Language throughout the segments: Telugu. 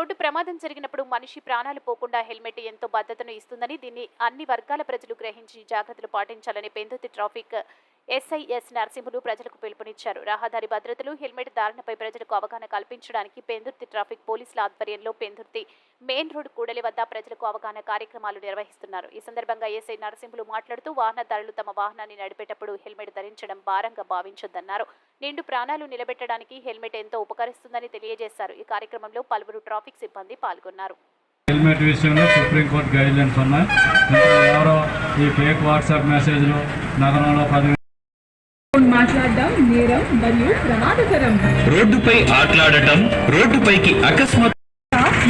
రోడ్డు ప్రమాదం జరిగినప్పుడు మనిషి ప్రాణాలు పోకుండా హెల్మెట్ ఎంతో భద్రతను ఇస్తుందని, దీన్ని అన్ని వర్గాల ప్రజలు గ్రహించి జాగ్రత్తలు పాటించాలని పెందుర్తి ట్రాఫిక్ ఎస్ఐఎస్ నరసింహులు ప్రజలకు పిలుపునిచ్చారు. రహదారి భద్రతలు, హెల్మెట్ ధారణపై ప్రజలకు అవగాహన కల్పించడానికి పెందుర్తి ట్రాఫిక్ పోలీసుల ఆధ్వర్యంలో పెందుర్తి మెయిన్ రోడ్ కూడలి వద్ద ప్రజలకు అవగాహన కార్యక్రమాలు నిర్వహిస్తున్నారు. ఈ సందర్భంగా ఎస్ఐ నరసింహులు మాట్లాడుతూ వాహనదారులు తమ వాహనాన్ని నడిపేటప్పుడు హెల్మెట్ ధరించడం భారంగా భావించొద్దన్నారు. నిండు ప్రాణాలు నిలబెట్టడానికి హెల్మెట్ ఎంతో ఉపకరిస్తుందని తెలియజేశారు. ఈ కార్యక్రమంలో పలువురు ట్రాఫిక్ సిబ్బంది పాల్గొన్నారు. హెల్మెట్ విషయంలో సుప్రీంకోర్టు గైడ్లైన్స్ ఉన్నాయి. ఎవరో ఈ ఫేక్ వాట్సాప్ మెసేజ్లు నగరంలో మాట్లాడడం నేరం మరియు ప్రమాదకరం. రోడ్డుపై ఆటలాడటం, రోడ్డుపైకి అకస్మాత్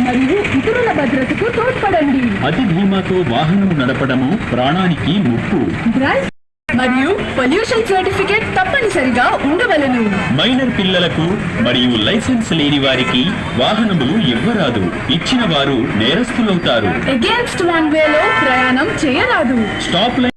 మరియు ఇతరుల భద్రతకు తోడ్పడండి. అతి ధీమాతో వాహనం నడపడము ప్రాణానికి ముప్పు. డ్రైవ్ మరియు పొల్యూషన్ సర్టిఫికేట్ తప్పనిసరిగా ఉండవలెను. మైనర్ పిల్లలకు మరియు లైసెన్స్ లేని వారికి వాహనములు ఇవ్వరాదు. ఇచ్చిన వారు నేరస్తులవుతారు. అగేన్స్ట్ వన్ వేలో ప్రయాణం చేయరాదు. స్టాప్ లైన్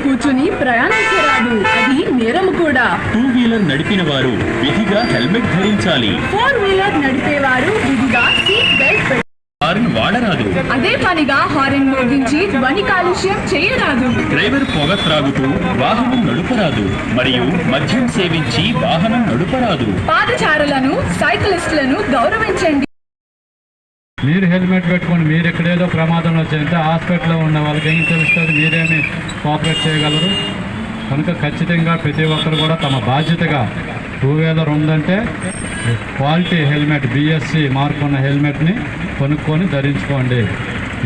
కూర్చుని ప్రయాణించరాదు, అది నేరం కూడా. 2 వీలర్ నడిపిన వారు విధిగా హెల్మెట్ ధరించాలి. 4 వీలర్ నడిపేవారు విధిగా సీట్ బెల్ట్ హార్న్ వాడరాదు. అదే పనిగా హార్న్ మోగించి ధ్వని కాలుష్యం చేయరాదు. డ్రైవర్ పొగ త్రాగుతూ వాహనం నడుపరాదు మరియు మద్యం సేవించి వాహనం నడుపరాదు. పాదచారులను, సైక్లిస్టులను గౌరవించండి. మీరు హెల్మెట్ పెట్టుకొని మీరు ఎక్కడేదో ప్రమాదంలో వచ్చారంటే హాస్పిటల్లో ఉన్న వాళ్ళకి ఏం తెలుస్తుంది, మీరేమి కోఆపరేట్ చేయగలరు. కనుక ఖచ్చితంగా ప్రతి ఒక్కరు కూడా తమ బాధ్యతగా 2 వీలర్ ఉందంటే క్వాలిటీ హెల్మెట్, బిఎస్సి మార్క్ ఉన్న హెల్మెట్ని కొనుక్కొని ధరించుకోండి.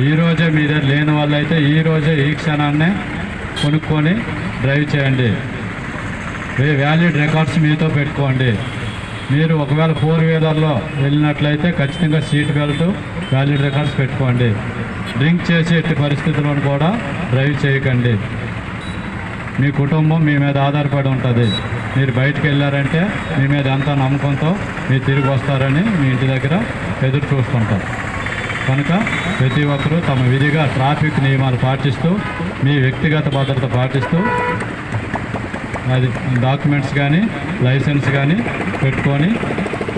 ఈరోజే మీరే లేని వాళ్ళైతే ఈరోజే ఈ క్షణాన్నే కొనుక్కొని డ్రైవ్ చేయండి. వ్యాలిడ్ రికార్డ్స్ మీతో పెట్టుకోండి. మీరు ఒకవేళ 4 వీలర్లో వెళ్ళినట్లయితే ఖచ్చితంగా సీట్ బెల్ట్, వ్యాలిడ్ రికార్డ్స్ పెట్టుకోండి. డ్రింక్ చేసి ఎట్టి పరిస్థితులను కూడా డ్రైవ్ చేయకండి. మీ కుటుంబం మీ మీద ఆధారపడి ఉంటుంది. మీరు బయటికి వెళ్ళారంటే మీ మీద ఎంత నమ్మకంతో మీరు తిరిగి వస్తారని మీ ఇంటి దగ్గర ఎదురు చూస్తుంటారు. కనుక ప్రతి ఒక్కరూ తమ విధిగా ట్రాఫిక్ నియమాలు పాటిస్తూ, మీ వ్యక్తిగత భద్రత పాటిస్తూ, అది డాక్యుమెంట్స్ కానీ లైసెన్స్ కానీ పెట్టుకొని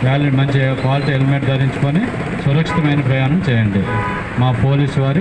వ్యాలిడ్ మంచి క్వాలిటీ హెల్మెట్ ధరించుకొని సురక్షితమైన ప్రయాణం చేయండి. మా పోలీసు వారి